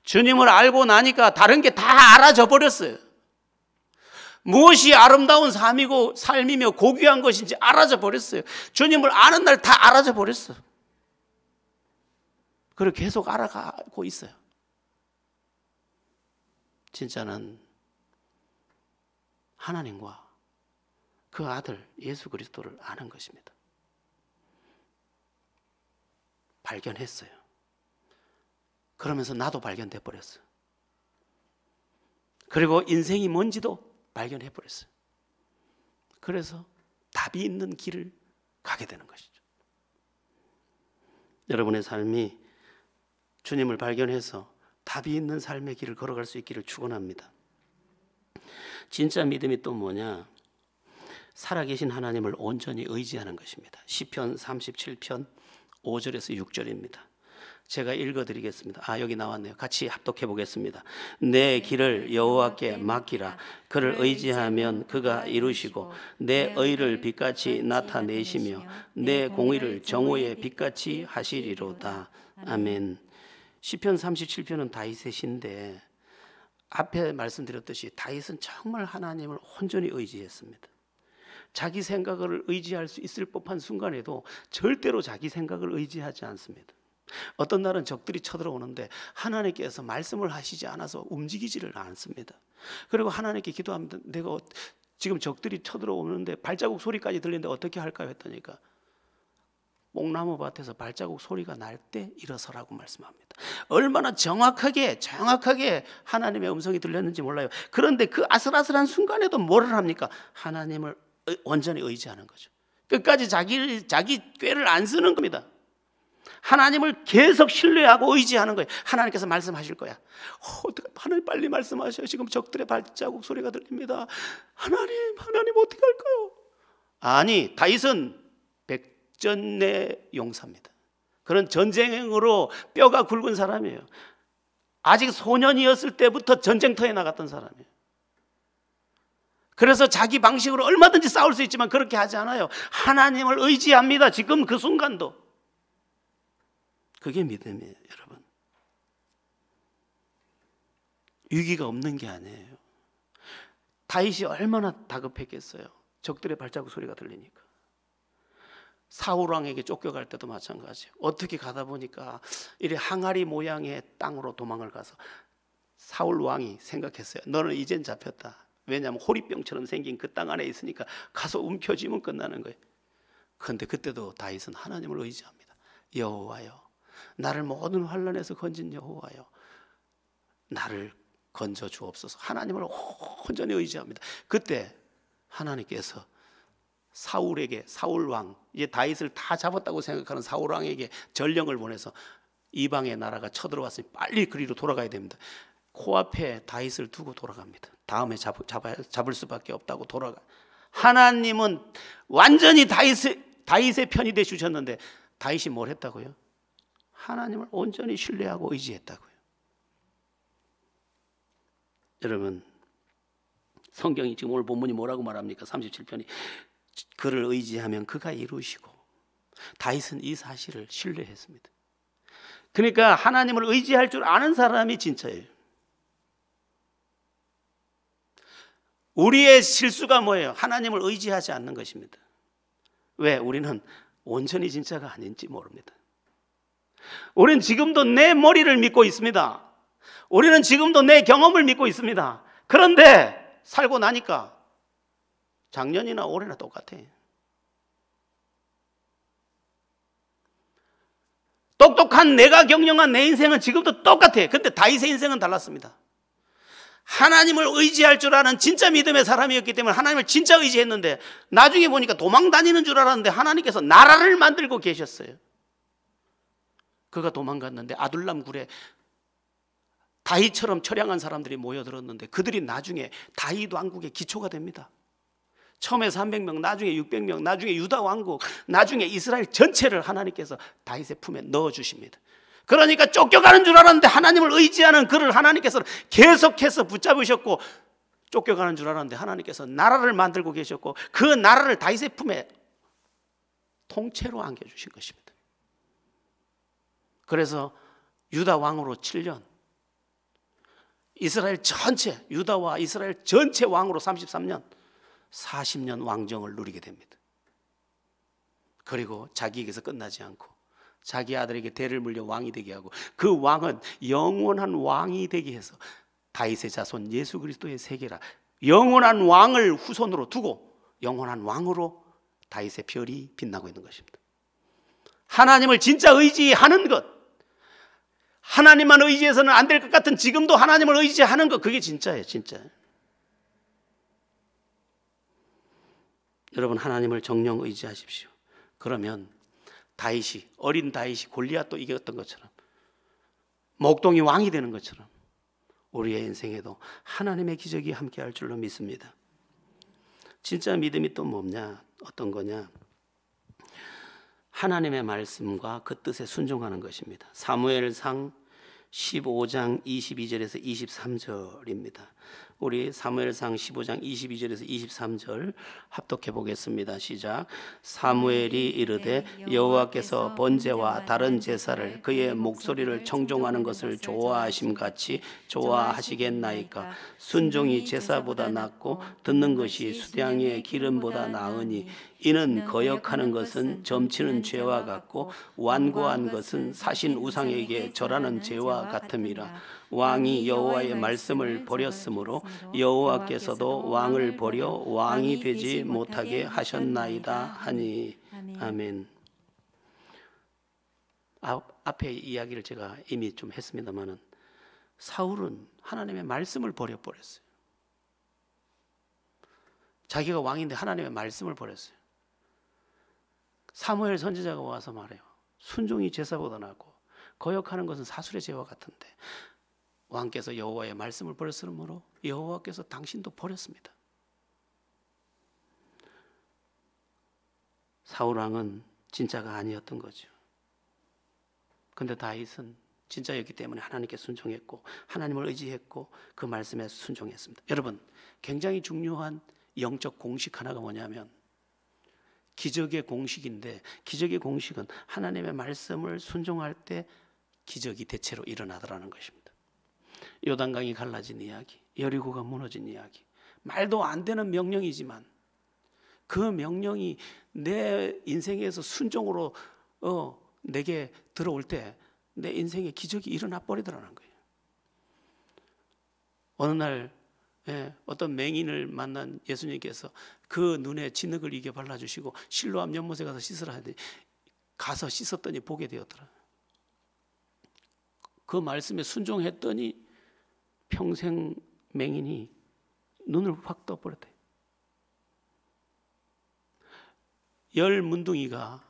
주님을 알고 나니까 다른 게 다 알아져 버렸어요. 무엇이 아름다운 삶이며 고귀한 것인지 알아져 버렸어요. 주님을 아는 날 다 알아져 버렸어요. 그리고 계속 알아가고 있어요. 진짜는 하나님과 그 아들 예수 그리스도를 아는 것입니다. 발견했어요. 그러면서 나도 발견돼 버렸어요. 그리고 인생이 뭔지도 발견해 버렸어요. 그래서 답이 있는 길을 가게 되는 것이죠. 여러분의 삶이 주님을 발견해서 답이 있는 삶의 길을 걸어갈 수 있기를 축원합니다. 진짜 믿음이 또 뭐냐? 살아계신 하나님을 온전히 의지하는 것입니다. 시편 37편 5절에서 6절입니다. 제가 읽어드리겠습니다. 여기 나왔네요. 같이 합독해 보겠습니다. 내 길을 여호와께 맡기라. 그를 의지하면 그가 이루시고 내 의를 빛같이 나타내시며 내 공의를 정오의 빛같이 하시리로다. 아멘. 시편 37편은 다윗의 시인데 앞에 말씀드렸듯이 다윗은 정말 하나님을 온전히 의지했습니다. 자기 생각을 의지할 수 있을 법한 순간에도 절대로 자기 생각을 의지하지 않습니다. 어떤 날은 적들이 쳐들어오는데 하나님께서 말씀을 하시지 않아서 움직이지를 않습니다. 그리고 하나님께 기도합니다. 내가 지금 적들이 쳐들어오는데 발자국 소리까지 들리는데 어떻게 할까요? 했더니까 뽕나무 밭에서 발자국 소리가 날 때 일어서라고 말씀합니다. 얼마나 정확하게 하나님의 음성이 들렸는지 몰라요. 그런데 그 아슬아슬한 순간에도 뭐를 합니까? 하나님을 온전히 의지하는 거죠. 끝까지 자기 꾀를 안 쓰는 겁니다. 하나님을 계속 신뢰하고 의지하는 거예요. 하나님께서 말씀하실 거야. 하나님 빨리 말씀하셔요. 지금 적들의 발자국 소리가 들립니다. 하나님 어떻게 할까요? 아니, 다윗은 백전의 용사입니다. 그런 전쟁으로 뼈가 굵은 사람이에요. 아직 소년이었을 때부터 전쟁터에 나갔던 사람이에요. 그래서 자기 방식으로 얼마든지 싸울 수 있지만 그렇게 하지 않아요. 하나님을 의지합니다. 지금 그 순간도. 그게 믿음이에요, 여러분. 위기가 없는 게 아니에요. 다윗이 얼마나 다급했겠어요. 적들의 발자국 소리가 들리니까. 사울 왕에게 쫓겨갈 때도 마찬가지예요. 어떻게 가다 보니까 이래 항아리 모양의 땅으로 도망을 가서 사울 왕이 생각했어요. 너는 이젠 잡혔다. 왜냐하면 호리병처럼 생긴 그 땅 안에 있으니까 가서 움켜쥐면 끝나는 거예요. 그런데 그때도 다윗은 하나님을 의지합니다. 여호와여, 나를 모든 환난에서 건진 여호와여, 나를 건져 주옵소서. 하나님을 온전히 의지합니다. 그때 하나님께서 사울 왕, 이제 다윗을 다 잡았다고 생각하는 사울 왕에게 전령을 보내서 이방의 나라가 쳐들어왔으니 빨리 그리로 돌아가야 됩니다. 코앞에 다윗을 두고 돌아갑니다. 다음에 잡을 수밖에 없다고 돌아가. 하나님은 완전히 다윗의 편이 돼 주셨는데 다윗이 뭘 했다고요? 하나님을 온전히 신뢰하고 의지했다고요. 여러분, 성경이 지금 오늘 본문이 뭐라고 말합니까? 37편이 그를 의지하면 그가 이루시고. 다윗은 이 사실을 신뢰했습니다. 그러니까 하나님을 의지할 줄 아는 사람이 진짜예요. 우리의 실수가 뭐예요? 하나님을 의지하지 않는 것입니다. 왜? 우리는 온전히 진짜가 아닌지 모릅니다. 우리는 지금도 내 머리를 믿고 있습니다. 우리는 지금도 내 경험을 믿고 있습니다. 그런데 살고 나니까 작년이나 올해나 똑같아. 똑똑한 내가 경영한 내 인생은 지금도 똑같아. 근데 다윗의 인생은 달랐습니다. 하나님을 의지할 줄 아는 진짜 믿음의 사람이었기 때문에 하나님을 진짜 의지했는데 나중에 보니까 도망 다니는 줄 알았는데 하나님께서 나라를 만들고 계셨어요. 그가 도망갔는데 아둘람 굴에 다윗처럼 처량한 사람들이 모여들었는데 그들이 나중에 다윗 왕국의 기초가 됩니다. 처음에 300명, 나중에 600명, 나중에 유다 왕국, 나중에 이스라엘 전체를 하나님께서 다윗의 품에 넣어주십니다. 그러니까 쫓겨가는 줄 알았는데 하나님을 의지하는 그를 하나님께서 계속해서 붙잡으셨고 쫓겨가는 줄 알았는데 하나님께서 나라를 만들고 계셨고 그 나라를 다윗의 품에 통째로 안겨주신 것입니다. 그래서 유다 왕으로 7년, 이스라엘 전체, 유다와 이스라엘 전체 왕으로 33년, 40년 왕정을 누리게 됩니다. 그리고 자기에게서 끝나지 않고 자기 아들에게 대를 물려 왕이 되게 하고 그 왕은 영원한 왕이 되게 해서 다윗의 자손 예수 그리스도의 세계라, 영원한 왕을 후손으로 두고 영원한 왕으로 다윗의 별이 빛나고 있는 것입니다. 하나님을 진짜 의지하는 것, 하나님만 의지해서는 안 될 것 같은 지금도 하나님을 의지하는 것, 그게 진짜예요. 진짜. 여러분, 하나님을 정령 의지하십시오. 그러면 다윗이, 어린 다윗이 골리앗도 이겼던 것처럼, 목동이 왕이 되는 것처럼 우리의 인생에도 하나님의 기적이 함께할 줄로 믿습니다. 진짜 믿음이 또 뭐냐? 어떤 거냐? 하나님의 말씀과 그 뜻에 순종하는 것입니다. 사무엘상 15장 22절에서 23절입니다. 우리 사무엘상 15장 22절에서 23절 합독해 보겠습니다. 시작. 사무엘이 이르되 여호와께서 번제와 다른 제사를 그의 목소리를 청종하는 것을 좋아하심같이 좋아하시겠나이까. 순종이 제사보다 낫고 듣는 것이 수량의 기름보다 나으니 이는 거역하는 것은 점치는 죄와 같고 완고한 것은 사신 우상에게 절하는 죄와 같음이라. 왕이 여호와의 말씀을 버렸으므로 여호와께서도 왕을 버려 왕이 되지 못하게 하셨나이다 하니. 아멘. 앞에 이야기를 제가 이미 좀 했습니다만은 사울은 하나님의 말씀을 버려버렸어요. 자기가 왕인데 하나님의 말씀을 버렸어요. 사무엘 선지자가 와서 말해요. 순종이 제사보다 낫고 거역하는 것은 사술의 죄와 같은데 왕께서 여호와의 말씀을 버렸으므로 여호와께서 당신도 버렸습니다. 사울왕은 진짜가 아니었던 거죠. 그런데 다윗은 진짜였기 때문에 하나님께 순종했고 하나님을 의지했고 그 말씀에 순종했습니다. 여러분, 굉장히 중요한 영적 공식 하나가 뭐냐면 기적의 공식인데, 기적의 공식은 하나님의 말씀을 순종할 때 기적이 대체로 일어나더라는 것입니다. 요단강이 갈라진 이야기, 여리고가 무너진 이야기, 말도 안 되는 명령이지만 그 명령이 내 인생에서 순종으로 내게 들어올 때 내 인생에 기적이 일어나 버리더라는 거예요. 어느 날 어떤 맹인을 만난 예수님께서 그 눈에 진흙을 이겨 발라주시고 실로암 연못에 가서 씻으라 하더니 가서 씻었더니 보게 되었더라. 그 말씀에 순종했더니 평생 맹인이 눈을 확 떠버렸대. 열 문둥이가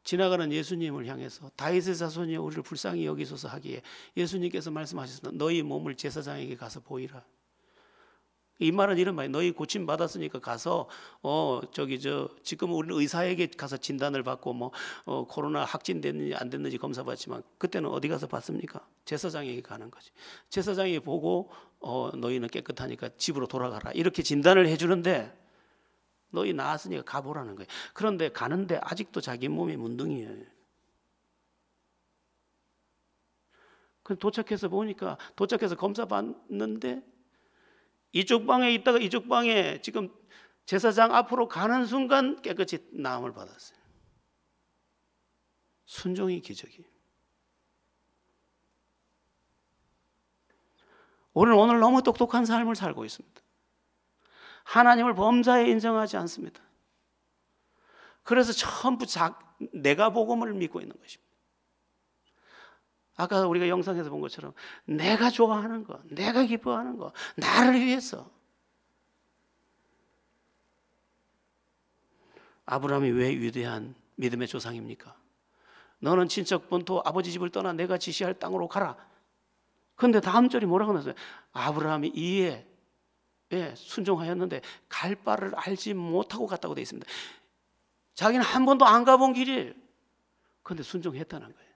지나가는 예수님을 향해서 다윗의 자손이여 우리를 불쌍히 여기소서 하기에 예수님께서 말씀하셨습니다. 너희 몸을 제사장에게 가서 보이라. 이 말은 이런 말이에요. 너희 고침 받았으니까 가서 지금 우리는 의사에게 가서 진단을 받고 코로나 확진됐는지 안 됐는지 검사 받지만 그때는 어디 가서 받습니까? 제사장에게 가는 거지. 제사장이 보고 너희는 깨끗하니까 집으로 돌아가라 이렇게 진단을 해주는데 너희 나았으니까 가보라는 거예요. 그런데 가는데 아직도 자기 몸이 문둥이에요. 도착해서 보니까 도착해서 검사 받는데 이쪽 방에 있다가 이쪽 방에 지금 제사장 앞으로 가는 순간 깨끗이 나음을 받았어요. 순종이 기적이에요. 우리는 오늘 너무 똑똑한 삶을 살고 있습니다. 하나님을 범사에 인정하지 않습니다. 그래서 전부 내가 복음을 믿고 있는 것입니다. 아까 우리가 영상에서 본 것처럼 내가 좋아하는 거, 내가 기뻐하는 거, 나를 위해서. 아브라함이 왜 위대한 믿음의 조상입니까? 너는 친척 본토 아버지 집을 떠나 내가 지시할 땅으로 가라. 그런데 다음 절이 뭐라고 나왔어요? 아브라함이 이에 순종하였는데 갈 바를 알지 못하고 갔다고 되어 있습니다. 자기는 한 번도 안 가본 길이에요. 그런데 순종했다는 거예요.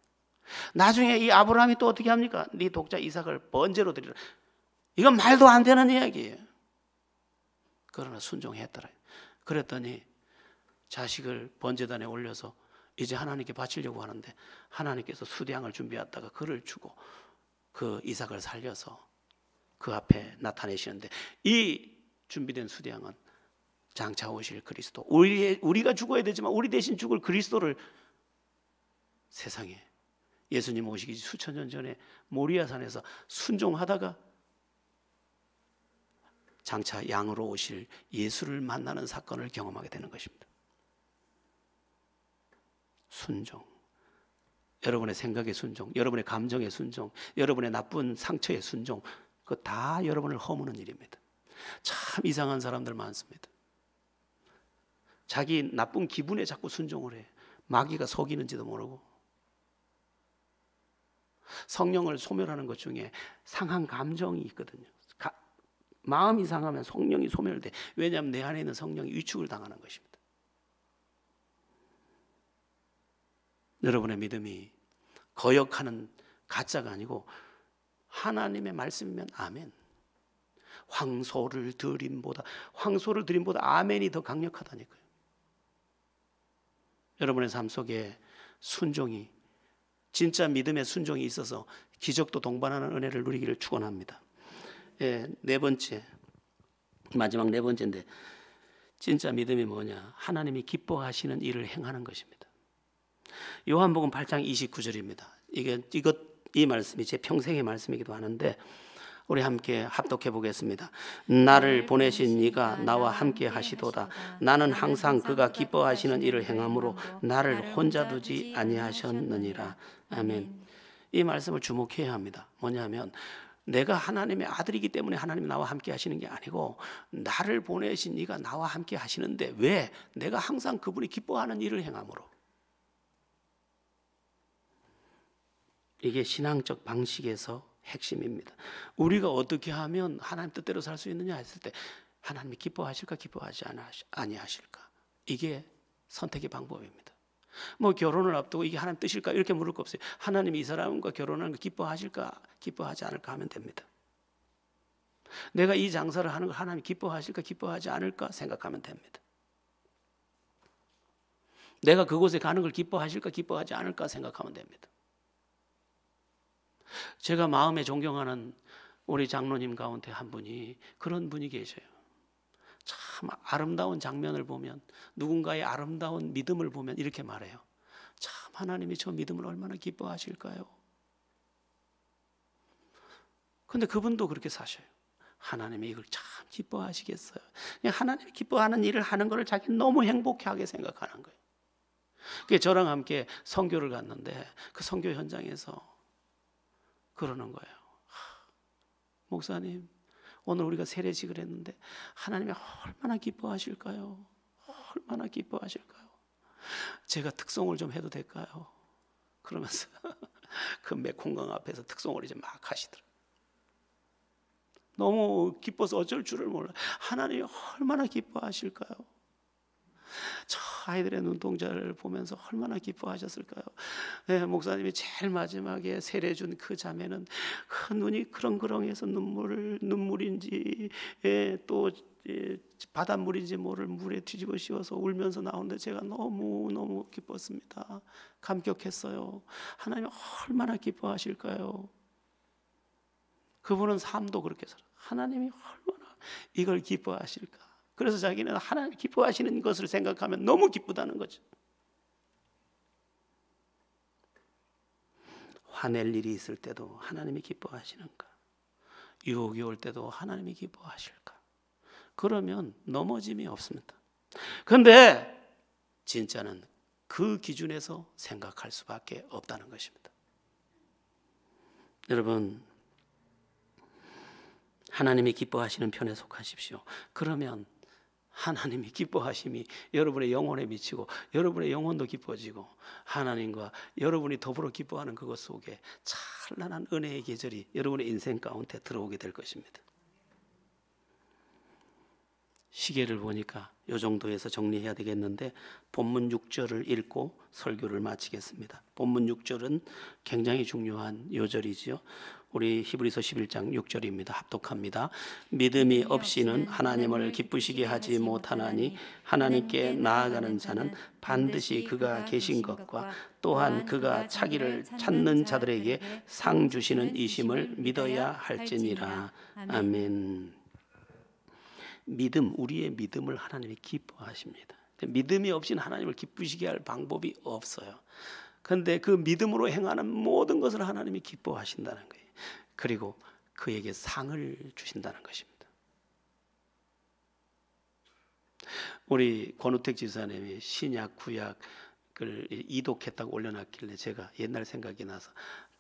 나중에 이 아브라함이 또 어떻게 합니까? 네 독자 이삭을 번제로 드리라. 이건 말도 안 되는 이야기예요. 그러나 순종했더라. 그랬더니 자식을 번제단에 올려서 이제 하나님께 바치려고 하는데 하나님께서 수량을 준비했다가 그를 주고 그 이삭을 살려서 그 앞에 나타내시는데, 이 준비된 수량은 장차 오실 그리스도, 우리가 죽어야 되지만 우리 대신 죽을 그리스도를 세상에 예수님 오시기 수천 년 전에 모리아산에서 순종하다가 장차 양으로 오실 예수를 만나는 사건을 경험하게 되는 것입니다. 순종, 여러분의 생각의 순종, 여러분의 감정의 순종, 여러분의 나쁜 상처의 순종, 그거 다 여러분을 허무는 일입니다. 참 이상한 사람들 많습니다. 자기 나쁜 기분에 자꾸 순종을 해. 마귀가 속이는지도 모르고. 성령을 소멸하는 것 중에 상한 감정이 있거든요. 마음이 상하면 성령이 소멸돼. 왜냐하면 내 안에 있는 성령이 위축을 당하는 것입니다. 여러분의 믿음이 거역하는 가짜가 아니고 하나님의 말씀이면 아멘. 황소를 드림보다 아멘이 더 강력하다니까요. 여러분의 삶 속에 순종이, 진짜 믿음의 순종이 있어서 기적도 동반하는 은혜를 누리기를 축원합니다. 예, 네 번째, 마지막 네 번째인데, 진짜 믿음이 뭐냐? 하나님이 기뻐하시는 일을 행하는 것입니다. 요한복음 8장 29절입니다. 이 말씀이 제 평생의 말씀이기도 하는데 우리 함께 합독해 보겠습니다. 나를 보내신 이가 나와 함께 하시도다. 나는 항상 그가 기뻐하시는 일을 행함으로 나를 혼자 두지 아니하셨느니라. 아멘. 이 말씀을 주목해야 합니다. 뭐냐면 내가 하나님의 아들이기 때문에 하나님이 나와 함께 하시는 게 아니고 나를 보내신 이가 나와 함께 하시는데 왜? 내가 항상 그분이 기뻐하는 일을 행함으로. 이게 신앙적 방식에서 핵심입니다. 우리가 어떻게 하면 하나님 뜻대로 살 수 있느냐 했을 때 하나님이 기뻐하실까 기뻐하지 아니하실까, 이게 선택의 방법입니다. 뭐 결혼을 앞두고 이게 하나님 뜻일까 이렇게 물을 거 없어요. 하나님이 이 사람과 결혼하는 거 기뻐하실까 기뻐하지 않을까 하면 됩니다. 내가 이 장사를 하는 걸 하나님이 기뻐하실까 기뻐하지 않을까 생각하면 됩니다. 내가 그곳에 가는 걸 기뻐하실까 기뻐하지 않을까 생각하면 됩니다. 제가 마음에 존경하는 우리 장로님 가운데 한 분이 그런 분이 계셔요. 참 아름다운 장면을 보면, 누군가의 아름다운 믿음을 보면 이렇게 말해요. 참 하나님이 저 믿음을 얼마나 기뻐하실까요? 근데 그분도 그렇게 사셔요. 하나님이 이걸 참 기뻐하시겠어요. 그냥 하나님이 기뻐하는 일을 하는 것을 자기는 너무 행복하게 생각하는 거예요. 그게 저랑 함께 선교를 갔는데 그 선교 현장에서 그러는 거예요. 목사님, 오늘 우리가 세례식을 했는데 하나님이 얼마나 기뻐하실까요? 얼마나 기뻐하실까요? 제가 특송을 좀 해도 될까요? 그러면서 그 메콩강 앞에서 특송을 이제 막 하시더라고요. 너무 기뻐서 어쩔 줄을 몰라요. 하나님이 얼마나 기뻐하실까요? 저 아이들의 눈동자를 보면서 얼마나 기뻐하셨을까요? 네, 목사님이 제일 마지막에 세례 준 그 자매는 그 눈이 그렁그렁해서 눈물인지 또 바닷물인지 모를 물에 뒤집어 씌워서 울면서 나오는데 제가 너무 기뻤습니다. 감격했어요. 하나님 얼마나 기뻐하실까요? 그분은 삶도 그렇게 살아요. 하나님이 얼마나 이걸 기뻐하실까? 그래서 자기는 하나님 기뻐하시는 것을 생각하면 너무 기쁘다는 거죠. 화낼 일이 있을 때도 하나님이 기뻐하시는가? 유혹이 올 때도 하나님이 기뻐하실까? 그러면 넘어짐이 없습니다. 그런데 진짜는 그 기준에서 생각할 수밖에 없다는 것입니다. 여러분, 하나님이 기뻐하시는 편에 속하십시오. 그러면 하나님이 기뻐하심이 여러분의 영혼에 미치고 여러분의 영혼도 기뻐지고 하나님과 여러분이 더불어 기뻐하는 그것 속에 찬란한 은혜의 계절이 여러분의 인생 가운데 들어오게 될 것입니다. 시계를 보니까 요 정도에서 정리해야 되겠는데 본문 6절을 읽고 설교를 마치겠습니다. 본문 6절은 굉장히 중요한 요절이지요. 우리 히브리서 11장 6절입니다. 합독합니다. 믿음이 없이는 하나님을 기쁘시게 하지 못하나니 하나님께 나아가는 자는 반드시 그가 계신 것과 또한 그가 차기를 찾는 자들에게 상 주시는 이심을 믿어야 할지니라. 아멘. 믿음, 우리의 믿음을 하나님이 기뻐하십니다. 믿음이 없이는 하나님을 기쁘시게 할 방법이 없어요. 그런데 그 믿음으로 행하는 모든 것을 하나님이 기뻐하신다는 거예요. 그리고 그에게 상을 주신다는 것입니다. 우리 권우택 지사님이 신약 구약을 이독했다고 올려놨길래 제가 옛날 생각이 나서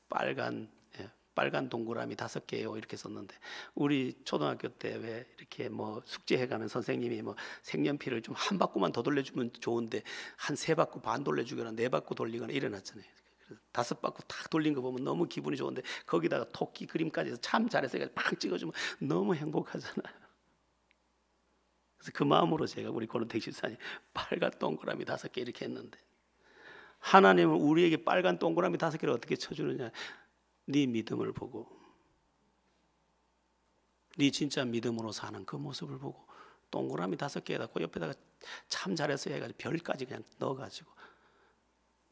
빨간 동그라미 5개요 이렇게 썼는데, 우리 초등학교 때 왜 이렇게 뭐 숙제해가면 선생님이 뭐 색연필을 좀 한 바퀴만 더 돌려주면 좋은데 한 3바퀴 반 돌려주거나 4바퀴 돌리거나 이래놨잖아요. 5바퀴 탁 돌린 거 보면 너무 기분이 좋은데 거기다가 토끼 그림까지 해서 참 잘해서 팍 찍어주면 너무 행복하잖아요. 그래서 그 마음으로 제가 우리 권은택 집사님 빨간 동그라미 5개 이렇게 했는데, 하나님은 우리에게 빨간 동그라미 5개를 어떻게 쳐주느냐, 네 믿음을 보고, 네 진짜 믿음으로 사는 그 모습을 보고 동그라미 5개에다 그 옆에다가 참 잘해서 해가지고 별까지 그냥 넣어가지고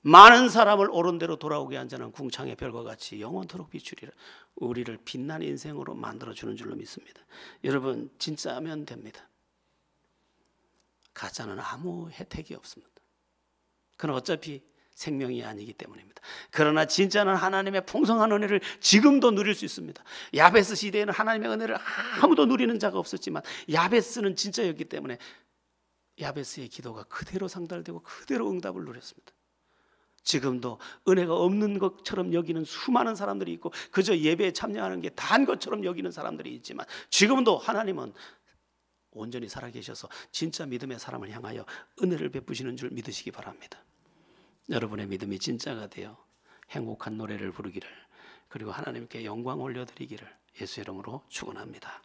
많은 사람을 옳은 대로 돌아오게 한 자는 궁창의 별과 같이 영원토록 비추리라. 우리를 빛난 인생으로 만들어주는 줄로 믿습니다. 여러분, 진짜 하면 됩니다. 가짜는 아무 혜택이 없습니다. 그건 어차피 생명이 아니기 때문입니다. 그러나 진짜는 하나님의 풍성한 은혜를 지금도 누릴 수 있습니다. 야베스 시대에는 하나님의 은혜를 아무도 누리는 자가 없었지만 야베스는 진짜였기 때문에 야베스의 기도가 그대로 상달되고 그대로 응답을 누렸습니다. 지금도 은혜가 없는 것처럼 여기는 수많은 사람들이 있고 그저 예배에 참여하는 게 다한 것처럼 여기는 사람들이 있지만, 지금도 하나님은 온전히 살아계셔서 진짜 믿음의 사람을 향하여 은혜를 베푸시는 줄 믿으시기 바랍니다. 여러분의 믿음이 진짜가 되어 행복한 노래를 부르기를, 그리고 하나님께 영광 올려드리기를 예수 이름으로 축원합니다.